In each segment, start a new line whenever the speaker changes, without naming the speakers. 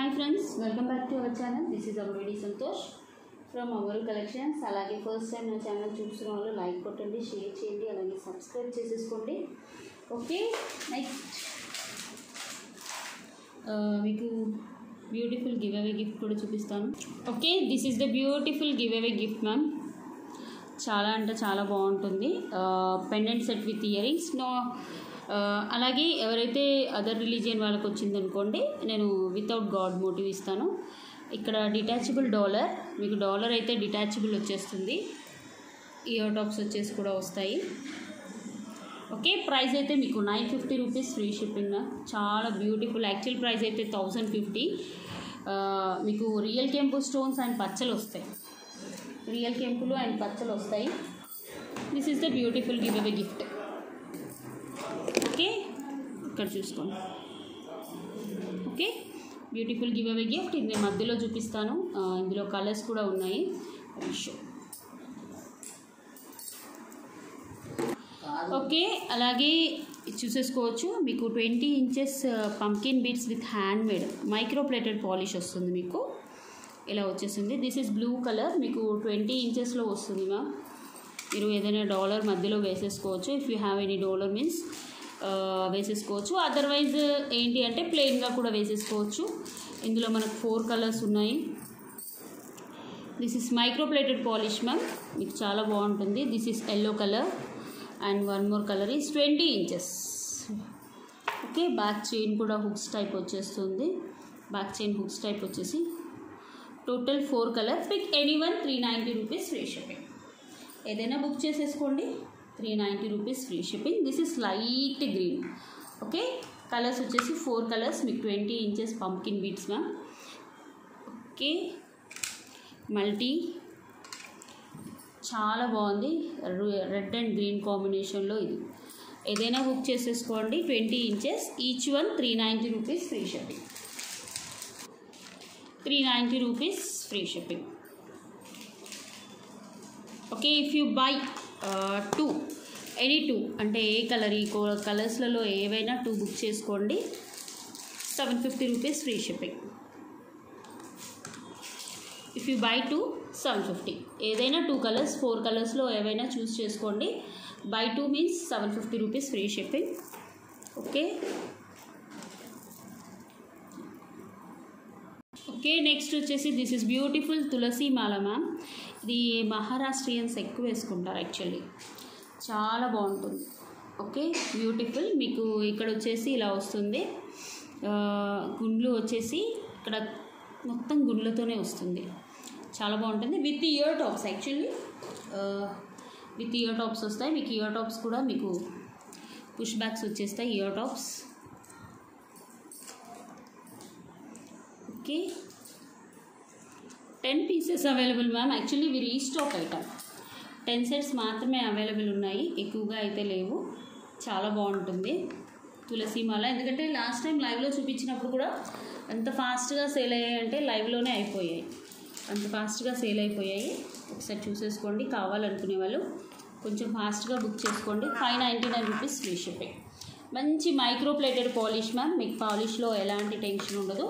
Hi friends, welcome back to our channel. This is Amredi Santosh from Amaru Collections. అలాగే first time నా channel చూస్తున్న వాళ్ళు like కొట్టండి, share చేయండి, అలాగే సబ్స్క్రైబ్ చేసేసుకోండి. ఓకే, నెక్స్ట్ మీకు బ్యూటిఫుల్ గివ్ అవే గిఫ్ట్ కూడా చూపిస్తాను. Okay, this is the beautiful give away gift ma'am. చాలా అంటే చాలా బాగుంటుంది. Pendant set with ear rings. అలాగే ఎవరైతే అదర్ రిలీజియన్ వాళ్ళకి వచ్చిందనుకోండి, నేను వితౌట్ గాడ్ మోటివ్ ఇస్తాను. ఇక్కడ డిటాచబుల్ డాలర్, మీకు డాలర్ అయితే డిటాచబుల్ వచ్చేస్తుంది. ఇయర్ టాప్స్ వచ్చేసి కూడా వస్తాయి. ఓకే, ప్రైస్ అయితే మీకు 950 రూపీస్ ఫ్రీ షిప్పింగ్. చాలా బ్యూటిఫుల్. యాక్చువల్ ప్రైస్ అయితే 1050. మీకు రియల్ కెంపు స్టోన్స్ అండ్ పచ్చలు వస్తాయి. రియల్ కెంపులు అండ్ పచ్చలు వస్తాయి. This is the beautiful give away gift. Okay, ఇక్కడ చూసుకోండి. Okay, beautiful give away gift. ఇది నేను మధ్యలో చూపిస్తాను. ఇందులో కలర్స్ కూడా ఉన్నాయి. షో. ఓకే, అలాగే చూసేసుకోవచ్చు. మీకు 20 inches pumpkin beads with hand made micro plated polish వస్తుంది. మీకు ఇలా వచ్చేసింది. This is blue colour. మీకు 20 ఇంచెస్లో వస్తుంది మ్యామ్. మీరు ఏదైనా డాలర్ మధ్యలో వేసేసుకోవచ్చు. If you have any dollar means వేసేసుకోవచ్చు. అదర్వైజ్ ఏంటి అంటే ప్లెయిన్గా కూడా వేసేసుకోవచ్చు. ఇందులో మనకు 4 కలర్స్ ఉన్నాయి. This is micro plated polish ma'am. మీకు చాలా బాగుంటుంది. This is yellow colour and one more colour is 20 inches. Okay, back chain కూడా హుక్స్ టైప్ వచ్చేస్తుంది. బ్యాక్ చైన్ హుక్స్ టైప్ వచ్చేసి total 4 colours. Pick any one 390 rupees free shipping. ఏదైనా book చేసేసుకోండి. 390 rupees free shipping. This is light green. Okay, colours వచ్చేసి 4 colours. మీకు 20 inches pumpkin beads ma'am. Okay, multi చాలా బాగుంది. Red and green కాంబినేషన్లో ఇది. ఏదైనా బుక్ చేసేసుకోండి. 20 inches each one 390 rupees free shipping. 390 rupees free shipping. Okay, if you by 2 any 2 అంటే ఏ colour, ఈ కలర్స్లలో ఏవైనా 2 బుక్ చేసుకోండి. 750 rupees free shipping. If you by 2 750. ఏదైనా 2 కలర్స్ 4 కలర్స్లో ఏవైనా చూస్ చేసుకోండి. Buy 2 means 750 rupees free shipping. Okay, okay, next వచ్చేసి this is beautiful తులసి మాల మ్యామ్. ఇది మహారాష్ట్రియన్స్ ఎక్కువ వేసుకుంటారు యాక్చువల్లీ. చాలా బాగుంటుంది. Okay, beautiful. మీకు ఇక్కడ వచ్చేసి ఇలా వస్తుంది. గుండ్లు వచ్చేసి ఇక్కడ మొత్తం గుండ్లతోనే వస్తుంది. చాలా బాగుంటుంది. With ear tops. Actually with ear tops వస్తాయి. మీకు ఇయర్ టాప్స్ కూడా మీకు పుష్ బ్యాక్స్ వచ్చేస్తాయి. Year tops. Okay, 10 pieces available ma'am. Actually ఇవి రీస్టాక్ ఐటమ్. 10 సెట్స్ మాత్రమే అవైలబుల్ ఉన్నాయి, ఎక్కువగా అయితే లేవు. చాలా బాగుంటుంది తులసి మాల. ఎందుకంటే లాస్ట్ టైం లైవ్లో చూపించినప్పుడు కూడా ఎంత ఫాస్ట్గా సేల్ అయ్యాయి అంటే లైవ్లోనే అయిపోయాయి. అంత ఫాస్ట్గా సేల్ అయిపోయాయి. ఒకసారి చూసేసుకోండి. కావాలనుకునే వాళ్ళు కొంచెం ఫాస్ట్గా బుక్ చేసుకోండి. 599 రూపీస్ ఫ్రీ షిప్పింగ్. మంచి మైక్రో ప్లేటెడ్ పాలిష్ మ్యామ్. మీకు పాలిష్లో ఎలాంటి టెన్షన్ ఉండదు.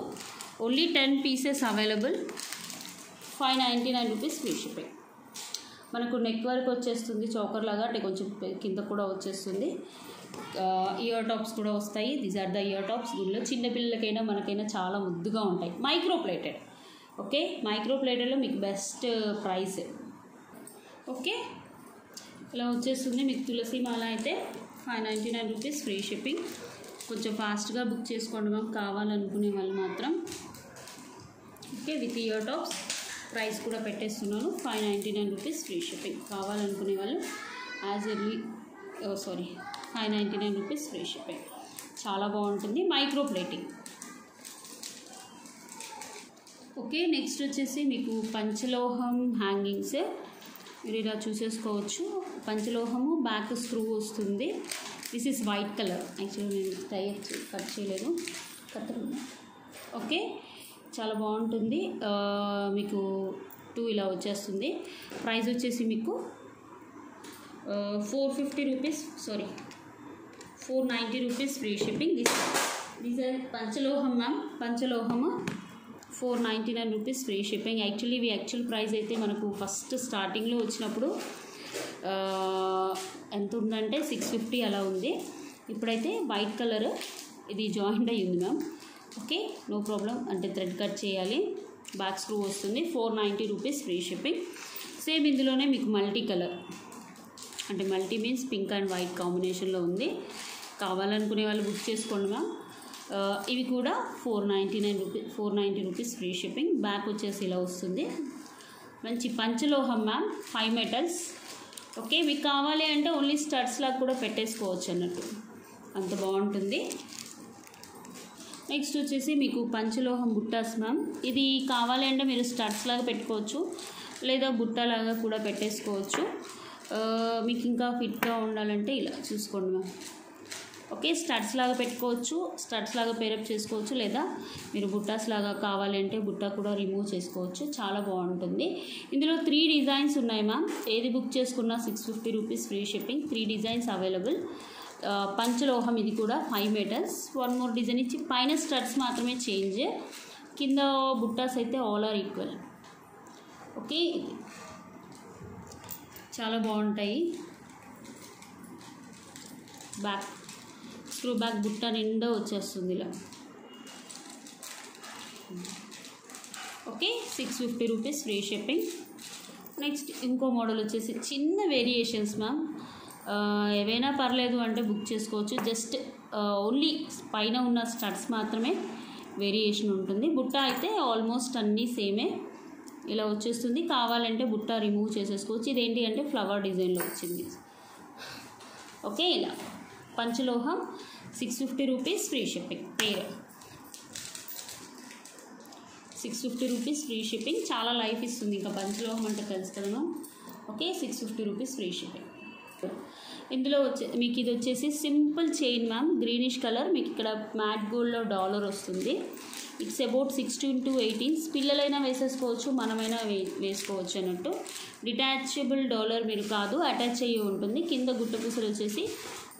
Only 10 pieces available. 599 rupees free shipping. మనకు నెక్ వర్క్ వచ్చేస్తుంది చౌకర్ లాగా, అంటే కొంచెం కింద కూడా వచ్చేస్తుంది. ఇయర్ టాప్స్ కూడా వస్తాయి. These are the ear tops. దీనిలో చిన్నపిల్లలకైనా మనకైనా చాలా ముద్దుగా ఉంటాయి. Micro plated. ఓకే, మైక్రో ప్లేటెడ్లో మీకు బెస్ట్ ప్రైస్. ఓకే, ఇలా వచ్చేస్తుంది మీకు తులసి మాల అయితే 599 రూపీస్ ఫ్రీ షిప్పింగ్. కొంచెం ఫాస్ట్గా బుక్ చేసుకోండి మ్యామ్, కావాలనుకునే వాళ్ళు మాత్రం. Okay, with ear tops. Price కూడా పెట్టేస్తున్నాను. 599 రూపీస్ ఫ్రీ షిప్పింగ్. కావాలనుకునే వాళ్ళు as early 599 rupees free shipping. చాలా బాగుంటుంది. Micro plating. ఓకే, నెక్స్ట్ వచ్చేసి మీకు పంచలోహం హ్యాంగింగ్స్. మీరు ఇలా చూసేసుకోవచ్చు. పంచలోహము బ్యాక్ స్క్రూ వస్తుంది. This is white colour. Actually నేను కట్ చేయలేదు. ఓకే, చాలా బాగుంటుంది. మీకు 2 ఇలా వచ్చేస్తుంది. ప్రైస్ వచ్చేసి మీకు 450 rupees 490 rupees free shipping. These are పంచలోహం మ్యామ్. పంచలోహము 499 రూపీస్ ఫ్రీ షిప్పింగ్. యాక్చువల్లీ ఇవి యాక్చువల్ ప్రైస్ అయితే మనకు ఫస్ట్ స్టార్టింగ్లో వచ్చినప్పుడు ఎంత ఉందంటే 650 అలా ఉంది. ఇప్పుడైతే వైట్ కలర్ ఇది జాయింట్ అయ్యి ఉంది మ్యామ్. Okay, no problem. అంటే థ్రెడ్ కట్ చేయాలి, బ్యాక్ స్క్రూ వస్తుంది. 490 రూపీస్ ఫ్రీ షిప్పింగ్. సేమ్ ఇందులోనే మీకు మల్టీ కలర్, అంటే multi means pink and white కాంబినేషన్లో ఉంది. కావాలనుకునే వాళ్ళు బుక్ చేసుకోండి మ్యామ్. ఇవి కూడా 490 రూపీస్ ఫ్రీ షిప్పింగ్. బ్యాక్ వచ్చేసి ఇలా వస్తుంది. మంచి పంచలోహం మ్యామ్, 5 మెటల్స్. ఓకే, మీకు కావాలి అంటే ఓన్లీ స్టడ్స్ లాగా కూడా పెట్టేసుకోవచ్చు అన్నట్టు, అంత బాగుంటుంది. నెక్స్ట్ వచ్చేసి మీకు పంచలోహం బుట్టాస్ మ్యామ్. ఇది కావాలి అంటే మీరు స్టడ్స్ లాగా పెట్టుకోవచ్చు, లేదా బుట్టలాగా కూడా పెట్టేసుకోవచ్చు. మీకు ఇంకా ఫిట్గా ఉండాలంటే ఇలా చూసుకోండి మ్యామ్. ఓకే, స్టడ్స్ లాగా పెట్టుకోవచ్చు, స్టడ్స్ లాగా పేరప్ చేసుకోవచ్చు, లేదా మీరు బుట్టాస్ లాగా కావాలి అంటే బుట్ట కూడా రిమూవ్ చేసుకోవచ్చు. చాలా బాగుంటుంది. ఇందులో 3 డిజైన్స్ ఉన్నాయి మ్యామ్. ఏది బుక్ చేసుకున్నా 650 rupees free shipping. 3 designs available. పంచలోహం ఇది కూడా 5 మెటల్స్. 1 మోర్ డిజైన్ ఇచ్చి పైన స్టడ్స్ మాత్రమే చేంజ్, కింద బుట్టాస్ అయితే ఆల్ ఆర్ ఈక్వల్. ఓకే, చాలా బాగుంటాయి. బ్యాక్ స్క్రూ బ్యాక్ బుట్ట నిండా వచ్చేస్తుంది ఇలా. Okay, 650 rupees free shipping. Next ఇంకో మోడల్ వచ్చేసి చిన్న వేరియేషన్స్ మ్యామ్. ఏవైనా పర్లేదు అంటే బుక్ చేసుకోవచ్చు. జస్ట్ ఓన్లీ పైన ఉన్న స్టడ్స్ మాత్రమే వేరియేషన్ ఉంటుంది. బుట్ట అయితే ఆల్మోస్ట్ అన్నీ సేమే ఇలా వచ్చేస్తుంది. కావాలంటే బుట్ట రిమూవ్ చేసేసుకోవచ్చు. ఇదేంటి అంటే ఫ్లవర్ డిజైన్లో వచ్చింది. ఓకే, ఇలా పంచలోహం 650 రూపీస్ ఫ్రీ షిప్పింగ్. పేరు 650 రూపీస్ ఫ్రీ షిప్పింగ్. చాలా లైఫ్ ఇస్తుంది ఇంకా పంచలోహం అంటే తెలుసు కదా. Okay, 650 rupees free shipping. ఇందులో మీకు ఇది వచ్చేసి simple chain ma'am, greenish colour. మీకు ఇక్కడ మ్యాట్ గోల్డ్లో డాలర్ వస్తుంది. It's about 16 to 18. పిల్లలైనా వేసేసుకోవచ్చు, మనమైనా వేసుకోవచ్చు అన్నట్టు. డిటాచబుల్ డాలర్ మీరు కాదు, అటాచ్ అయ్యి ఉంటుంది. కింద గుట్ట పూసలు వచ్చేసి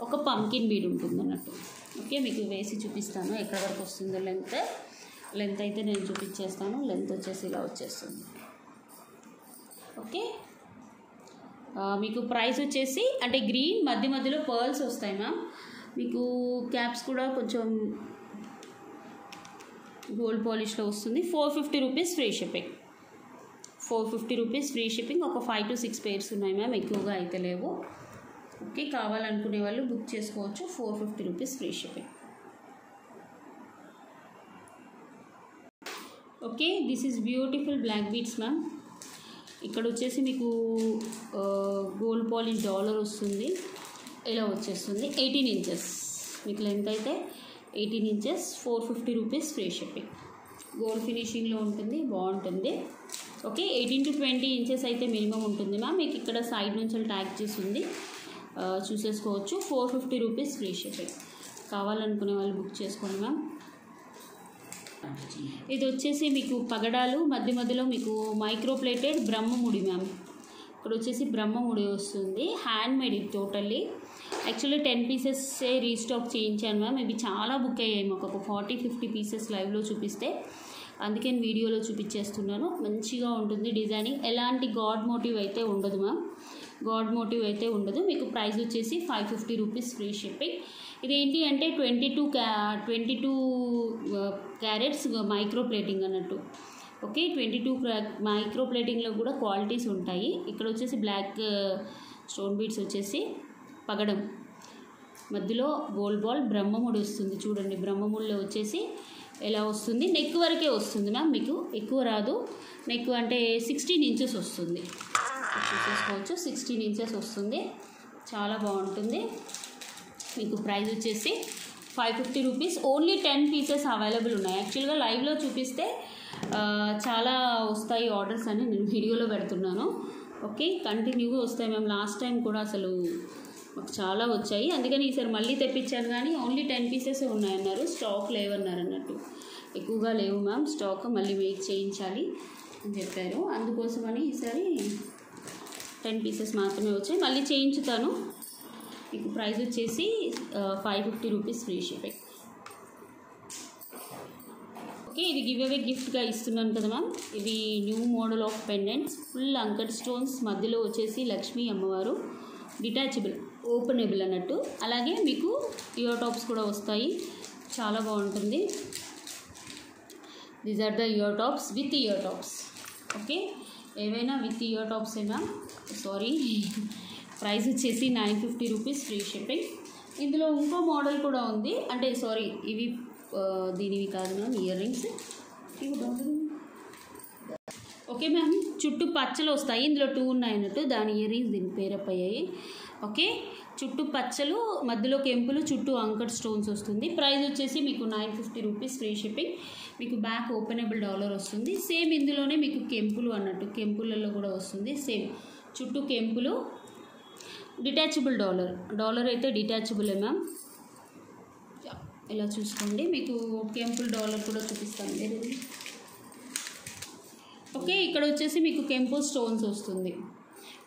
ఒక పంకిన్ బీడ్ ఉంటుంది అన్నట్టు. ఓకే, మీకు వేసి చూపిస్తాను ఎక్కడ వరకు వస్తుందో. లెంత్ అయితే నేను చూపించేస్తాను. లెంత్ వచ్చేసి ఇలా వచ్చేస్తుంది. ఓకే, మీకు ప్రైస్ వచ్చేసి అంటే గ్రీన్ మధ్య మధ్యలో పర్ల్స్ వస్తాయి మ్యామ్. మీకు క్యాప్స్ కూడా కొంచెం గోల్డ్ పాలిష్లో వస్తుంది. 450 rupees free shipping. 450 rupees free shipping. ఒక 5 to 6 పేర్స్ ఉన్నాయి మ్యామ్, ఎక్కువగా అయితే లేవు. ఓకే, కావాలనుకునే వాళ్ళు బుక్ చేసుకోవచ్చు. 450 rupees free shipping. Okay, this is beautiful black beads ma'am. ఇక్కడ వచ్చేసి మీకు గోల్డ్ పాలిష్ డాలర్ వస్తుంది. ఇలా వచ్చేస్తుంది. 18 ఇంచెస్ మీకు లెంత్ అయితే 18 inches. 450 rupees free shipping. Gold ఫినిషింగ్లో ఉంటుంది, బాగుంటుంది. ఓకే, 18 to 20 ఇంచెస్ అయితే మినిమం ఉంటుంది మ్యామ్. మీకు ఇక్కడ సైడ్ నుంచి ట్యాగ్ చేసి ఉంది, చూసేసుకోవచ్చు. 450 రూపీస్ ఫ్రీ షిప్పింగ్. కావాలనుకునే వాళ్ళు బుక్ చేసుకోండి మ్యామ్. ఇది వచ్చేసి మీకు పగడాలు మధ్య మధ్యలో మీకు మైక్రోప్లేటెడ్ బ్రహ్మముడి మ్యామ్. ఇక్కడ వచ్చేసి బ్రహ్మముడి వస్తుంది. హ్యాండ్ మేడ్ ఇది టోటల్లీ. యాక్చువల్లీ 10 పీసెస్సే రీస్టాక్ చేయించాను మ్యామ్. ఇవి చాలా బుక్ అయ్యాయి మాకు, ఒక 40-50 పీసెస్ లైవ్లో చూపిస్తే, అందుకే నేను వీడియోలో చూపించేస్తున్నాను. మంచిగా ఉంటుంది డిజైనింగ్. ఎలాంటి గాడ్ మోటివ్ అయితే ఉండదు మ్యామ్, గాడ్ మోటివ్ అయితే ఉండదు. మీకు ప్రైస్ వచ్చేసి 550 రూపీస్ ఫ్రీ షిప్పింగ్. ఇదేంటి అంటే 22 క్యారెట్స్ మైక్రో ప్లేటింగ్ అన్నట్టు. ఓకే, 22 మైక్రో ప్లేటింగ్లో కూడా క్వాలిటీస్ ఉంటాయి. ఇక్కడ వచ్చేసి బ్లాక్ స్టోన్ బీడ్స్ వచ్చేసి పగడం, మధ్యలో గోల్డ్ బాల్ బ్రహ్మముడి వస్తుంది. చూడండి, బ్రహ్మముడిలో వచ్చేసి ఎలా వస్తుంది. నెక్ వరకే వస్తుంది మ్యామ్, మీకు ఎక్కువ రాదు. నెక్ అంటే 16 ఇంచెస్ వస్తుంది, చూసేసుకోవచ్చు. 16 ఇంచెస్ వస్తుంది. చాలా బాగుంటుంది. మీకు ప్రైస్ వచ్చేసి 550 రూపీస్. ఓన్లీ 10 పీసెస్ అవైలబుల్ ఉన్నాయి. యాక్చువల్గా లైవ్లో చూపిస్తే చాలా వస్తాయి ఆర్డర్స్ అని నేను వీడియోలో పెడుతున్నాను. ఓకే, కంటిన్యూగా వస్తాయి మ్యామ్. లాస్ట్ టైం కూడా అసలు మాకు చాలా వచ్చాయి, అందుకని ఈసారి మళ్ళీ తెప్పించాను. కానీ ఓన్లీ 10 పీసెస్ ఉన్నాయన్నారు, స్టాక్ లేవన్నారు అన్నట్టు. ఎక్కువగా లేవు మ్యామ్, స్టాక్ మళ్ళీ మేక్ చేయించాలి అని చెప్పారు. అందుకోసమని ఈసారి 10 పీసెస్ మాత్రమే వచ్చాయి. మళ్ళీ చేయించుతాను. మీకు ప్రైస్ వచ్చేసి 550 రూపీస్ ఫ్రీ షిప్పింగ్. ఓకే, ఇది గివ్ అవే గిఫ్ట్గా ఇస్తున్నాను కదా మ్యామ్. ఇవి new model of pendants, full anchor stones, మధ్యలో వచ్చేసి లక్ష్మీ అమ్మవారు, డిటాచబుల్, ఓపెనబుల్ అన్నట్టు. అలాగే మీకు ఇయర్ టాప్స్ కూడా వస్తాయి, చాలా బాగుంటుంది. These are the ear tops with ear tops. Okay, ఏవైనా విత్ ఇయర్ టాప్స్ అయినా, సారీ, ప్రైస్ వచ్చేసి 950 రూపీస్, ఫ్రీ షిప్పింగ్. ఇందులో ఇంకో మోడల్ కూడా ఉంది, అంటే సారీ ఇవి దీనివి కాదు ma'am, ear rings. Okay ma'am, చుట్టూ పచ్చలు వస్తాయి, ఇందులో 2 ఉన్నాయి అన్నట్టు, దాని ఇయర్ రింగ్స్ దీని పేరప్ అయ్యాయి. ఓకే, చుట్టూ పచ్చలు, మధ్యలో కెంపులు, చుట్టూ అంకర్ స్టోన్స్ వస్తుంది. ప్రైస్ వచ్చేసి మీకు 950 రూపీస్, ఫ్రీ షిప్పింగ్. మీకు బ్యాక్ ఓపెనబుల్ డాలర్ వస్తుంది. సేమ్ ఇందులోనే మీకు కెంపులు అన్నట్టు, కెంపులలో కూడా వస్తుంది. సేమ్ చుట్టూ కెంపులు, డిటాచబుల్ డాలర్ అయితే డిటాచబులే మ్యామ్. ఇలా చూసుకోండి, మీకు కెంపుల్ డాలర్ కూడా చూపిస్తాను వేరేది. ఓకే, ఇక్కడ వచ్చేసి మీకు కెంపుల్ స్టోన్స్ వస్తుంది.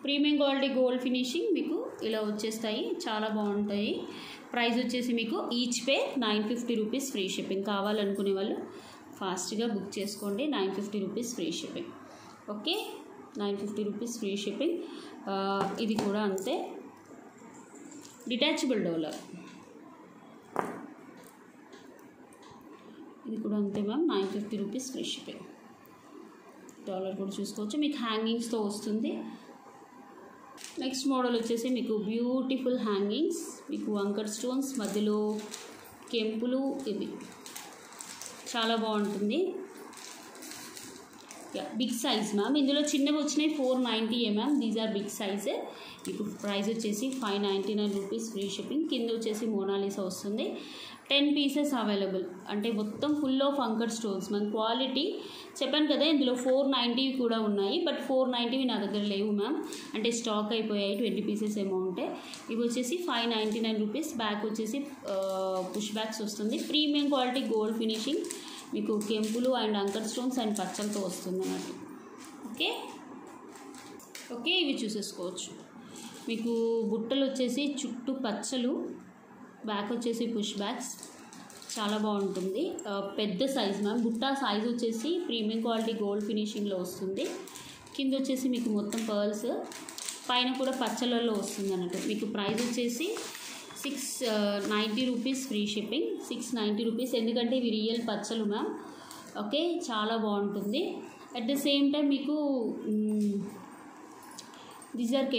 ప్రీమియం క్వాలిటీ గోల్డ్ ఫినిషింగ్ మీకు ఇలా వచ్చేస్తాయి, చాలా బాగుంటాయి. ప్రైస్ వచ్చేసి మీకు each pay 950 rupees, free shipping. కావాలనుకునే వాళ్ళు ఫాస్ట్గా బుక్ చేసుకోండి. 950 rupees, free shipping. Okay, 950 rupees, free shipping. ఇది కూడా అంతే, డిటాచబుల్ డాలర్. ఇది కూడా అంతే ma'am, 950 rupees, free shipping. Dollar కూడా చూసుకోవచ్చు, మీకు హ్యాంగింగ్స్తో వస్తుంది. నెక్స్ట్ మోడల్ వచ్చేసి మీకు బ్యూటిఫుల్ హ్యాంగింగ్స్, మీకు అంకర్ స్టోన్స్, మధ్యలో కెంపులు, ఇవి చాలా బాగుంటుంది. బిగ్ సైజ్ మ్యామ్, ఇందులో చిన్నవి వచ్చినాయి 490 ma'am. These are big size. మీకు ప్రైస్ వచ్చేసి 599 రూపీస్, ఫ్రీ షిప్పింగ్. కింద వచ్చేసి మోనాలిసా వస్తుంది. 10 పీసెస్ అవైలబుల్, అంటే మొత్తం ఫుల్ ఆఫ్ అంకర్ స్టోన్స్. మన క్వాలిటీ చెప్పాను కదా, ఇందులో 490 కూడా ఉన్నాయి, బట్ 490 నా దగ్గర లేవు మ్యామ్, అంటే స్టాక్ అయిపోయాయి. 20 పీసెస్ ఏమో ఉంటాయి. ఇవి వచ్చేసి 599 రూపీస్. బ్యాక్ వచ్చేసి పుష్ బ్యాక్స్ వస్తుంది. ప్రీమియం క్వాలిటీ గోల్డ్ ఫినిషింగ్, మీకు కెంపులు అండ్ అంకర్ స్టోన్స్ అండ్ పచ్చలతో వస్తుంది అన్నట్టు. ఓకే ఓకే, ఇవి చూసేసుకోవచ్చు. మీకు బుట్టలు వచ్చేసి చుట్టూ పచ్చలు, బ్యాక్ వచ్చేసి పుష్ బ్యాక్స్, చాలా బాగుంటుంది. పెద్ద సైజ్ మ్యామ్. బుట్ట సైజ్ వచ్చేసి ప్రీమియం క్వాలిటీ గోల్డ్ ఫినిషింగ్లో వస్తుంది. కింద వచ్చేసి మీకు మొత్తం పర్ల్స్, పైన కూడా పచ్చలలో వస్తుంది అన్నట్టు. మీకు ప్రైస్ వచ్చేసి 690 రూపీస్, ఫ్రీ షిప్పింగ్. 690 రూపీస్, ఎందుకంటే ఇవి రియల్ పచ్చలు మ్యామ్. ఓకే, చాలా బాగుంటుంది. అట్ ద సేమ్ టైం మీకు దీస్ ఆర్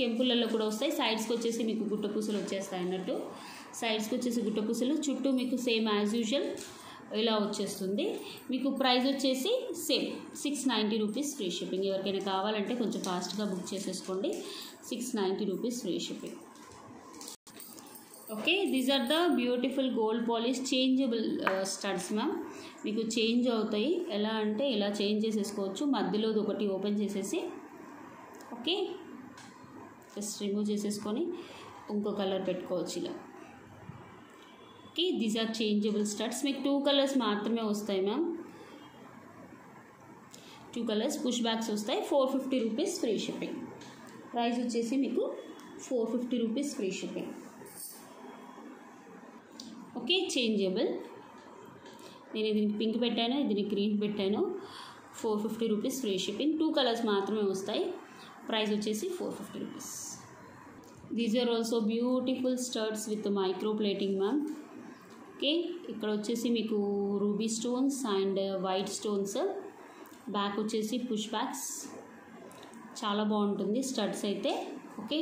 కెంపులలో కూడా వస్తాయి. సైడ్స్కి వచ్చేసి మీకు గుట్టపూసలు వచ్చేస్తాయి అన్నట్టు. సైడ్స్కి వచ్చేసి గుట్టపూసలు, చుట్టూ మీకు సేమ్ యాజ్ యూజువల్ ఇలా వచ్చేస్తుంది. మీకు ప్రైస్ వచ్చేసి సేమ్ 690 రూపీస్, ఫ్రీ షిప్పింగ్. ఎవరికైనా కావాలంటే కొంచెం ఫాస్ట్గా బుక్ చేసేసుకోండి. 690 rupees, free shipping. Okay, these are the beautiful gold polish changeable studs ma'am. మీకు చేంజ్ అవుతాయి, ఎలా అంటే ఇలా చేంజ్ చేసేసుకోవచ్చు. మధ్యలో ఒకటి ఓపెన్ చేసేసి, ఓకే, జస్ట్ రిమూవ్ చేసేసుకొని ఇంకో కలర్ పెట్టుకోవచ్చు ఇలా. Okay, these are changeable studs. మీకు 2 కలర్స్ మాత్రమే వస్తాయి మ్యామ్. 2 కలర్స్ పుష్ బ్యాక్స్ వస్తాయి. 450 రూపీస్, ఫ్రీ షిప్పింగ్. ప్రైస్ వచ్చేసి మీకు 450 rupees, free shipping. Okay, changeable. నేను దీనికి పింక్ పెట్టాను, దీనికి గ్రీన్ పెట్టాను. 450 రూపీస్, ఫ్రీ షిప్పింగ్. 2 కలర్స్ మాత్రమే వస్తాయి. ప్రైస్ వచ్చేసి 450 rupees. These are also beautiful studs with micro plating ma'am. Okay, ఇక్కడ వచ్చేసి మీకు ruby stones and white stones. Back వచ్చేసి పుష్ బ్యాక్స్, చాలా బాగుంటుంది స్టడ్స్ అయితే. ఓకే,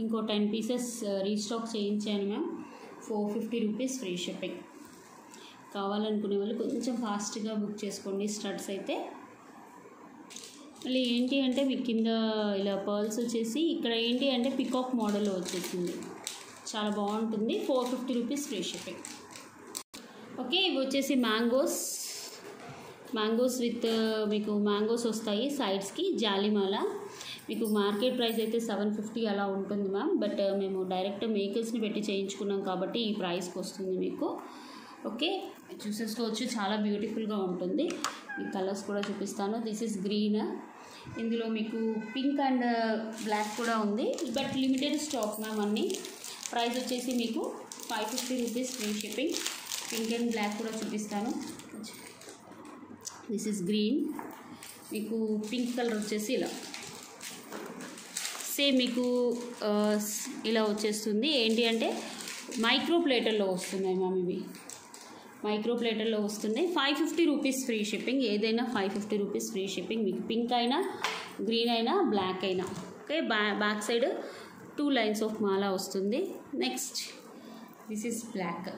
ఇంకో 10 పీసెస్ రీస్టాక్ చేయించాను మ్యామ్. 450 rupees, free shipping. కావాలనుకునే వాళ్ళు కొంచెం ఫాస్ట్గా బుక్ చేసుకోండి స్టడ్స్ అయితే. మళ్ళీ ఏంటి అంటే మీకు కింద ఇలా పర్ల్స్ వచ్చేసి, ఇక్కడ ఏంటి అంటే పికాక్ మోడల్లో వచ్చేసింది, చాలా బాగుంటుంది. 450 రూపీస్, ఫ్రీ షిప్పింగ్. ఓకే, ఇవి వచ్చేసి మ్యాంగోస్ విత్ మీకు మ్యాంగోస్ వస్తాయి సైడ్స్కి, జాలిమాల. మీకు మార్కెట్ ప్రైస్ అయితే 750 అలా ఉంటుంది మ్యామ్, బట్ మేము డైరెక్ట్ మేకర్స్ని పెట్టి చేయించుకున్నాం కాబట్టి ఈ ప్రైస్కి వస్తుంది మీకు. ఓకే, చూసేసుకోవచ్చు, చాలా బ్యూటిఫుల్గా ఉంటుంది. ఈ కలర్స్ కూడా చూపిస్తాను. దిస్ ఈస్ గ్రీన్, ఇందులో మీకు పింక్ అండ్ బ్లాక్ కూడా ఉంది, బట్ లిమిటెడ్ స్టాక్ మ్యామ్ అన్నీ. ప్రైస్ వచ్చేసి మీకు 550 rupees, free shipping. Pink and black కూడా చూపిస్తాను. This is green. మీకు పింక్ కలర్ వచ్చేసి ఇలా సేమ్ మీకు ఇలా వచ్చేస్తుంది. ఏంటి అంటే మైక్రో ప్లేటర్లో వస్తున్నాయి మ్యామ్. ఇవి మైక్రో ప్లేటర్లో వస్తున్నాయి. 550 రూపీస్ ఫ్రీ షిప్పింగ్. ఏదైనా 550 రూపీస్ ఫ్రీ షిప్పింగ్. మీకు పింక్ అయినా, గ్రీన్ అయినా, బ్లాక్ అయినా. Okay, back side 2 lines of మాల వస్తుంది. Next this is black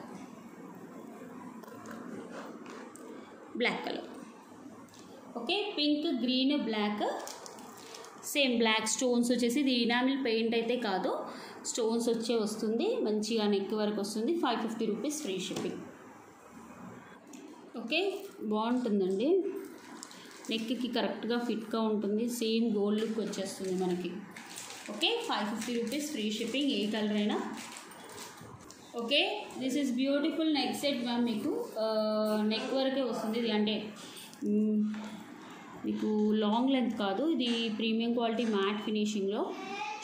colour. Okay, pink, green, black. Same black stones వచ్చేసి ఇది ఇనామిల్ పెయింట్ అయితే కాదు, స్టోన్స్ వచ్చే వస్తుంది. మంచిగా నెక్ వరకు వస్తుంది. 550 రూపీస్ ఫ్రీ షిప్పింగ్. ఓకే, బాగుంటుందండి. నెక్కి కరెక్ట్గా ఫిట్గా ఉంటుంది. సేమ్ గోల్డ్ లుక్ వచ్చేస్తుంది మనకి. Okay, 550 rupees free shipping. ఏ కలర్ అయినా. Okay, this is beautiful neck set ma'am. మీకు నెక్ వరకే వస్తుంది. ఇది అంటే మీకు లాంగ్ లెంత్ కాదు, ఇది ప్రీమియం క్వాలిటీ మ్యాట్ ఫినిషింగ్లో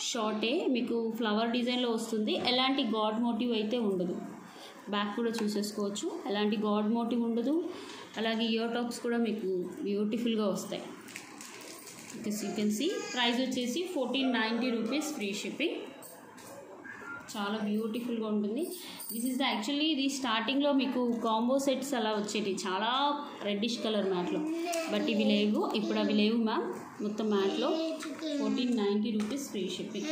షార్టే. మీకు ఫ్లవర్ డిజైన్లో వస్తుంది. ఎలాంటి గాడ్ మోటివ్ అయితే ఉండదు. బ్యాక్ కూడా చూసేసుకోవచ్చు. ఎలాంటి గాడ్ మోటివ్ ఉండదు. అలాగే ఇయర్ టాప్స్ కూడా మీకు బ్యూటిఫుల్గా వస్తాయి. You can see. ప్రైస్ వచ్చేసి 1490 రూపీస్ ఫ్రీ షిప్పింగ్. చాలా బ్యూటిఫుల్గా ఉంటుంది. దిస్ ఈజ్ ద యాక్చువల్లీ ఇది స్టార్టింగ్లో మీకు కాంబో సెట్స్ అలా వచ్చేది చాలా రెడ్డిష్ కలర్ మ్యాట్లో. బట్ ఇవి లేవు, ఇప్పుడు అవి లేవు మ్యామ్. మొత్తం మ్యాట్లో 1490 రూపీస్ ఫ్రీ షిప్పింగ్.